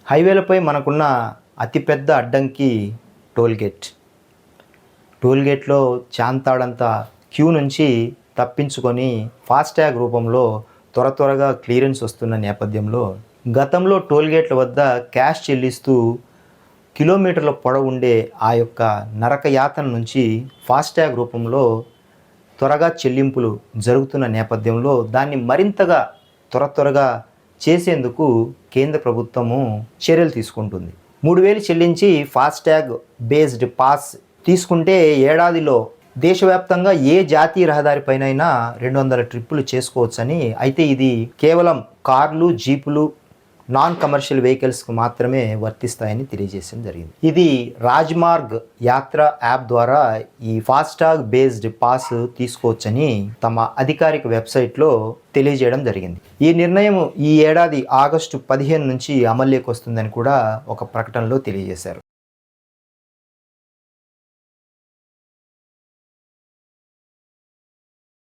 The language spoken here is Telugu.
హైవేలపై మనకున్న అతిపెద్ద అడ్డంకి టోల్గేట్. టోల్గేట్లో చాంతాడంత క్యూ నుంచి తప్పించుకొని ఫాస్ట్యాగ్ రూపంలో త్వరగా క్లియరెన్స్ వస్తున్న నేపథ్యంలో గతంలో టోల్గేట్ల వద్ద క్యాష్ చెల్లిస్తూ కిలోమీటర్ల పొడవు ఉండే ఆ యొక్క నరకయాతన నుంచి ఫాస్ట్యాగ్ రూపంలో త్వరగా చెల్లింపులు జరుగుతున్న నేపథ్యంలో దాన్ని మరింతగా త్వరగా చేసేందుకు కేంద్ర ప్రభుత్వము చర్యలు తీసుకుంటుంది. 3,000 చెల్లించి ఫాస్ట్యాగ్ బేస్డ్ పాస్ తీసుకుంటే ఏడాదిలో దేశవ్యాప్తంగా ఏ జాతీయ రహదారిపైనైనా 200 ట్రిప్పులు చేసుకోవచ్చని. అయితే ఇది కేవలం కార్లు, జీపులు, నాన్ కమర్షియల్ వెహికల్స్కు మాత్రమే వర్తిస్తాయని తెలియజేయడం జరిగింది. ఇది రాజ్మార్గ్ యాత్ర యాప్ ద్వారా ఈ ఫాస్టాగ్ బేస్డ్ పాస్ తీసుకోవచ్చని తమ అధికారిక వెబ్సైట్లో తెలియజేయడం జరిగింది. ఈ నిర్ణయం ఈ ఏడాది ఆగస్టు 15 నుంచి అమల్లోకి వస్తుందని కూడా ఒక ప్రకటనలో తెలియజేశారు.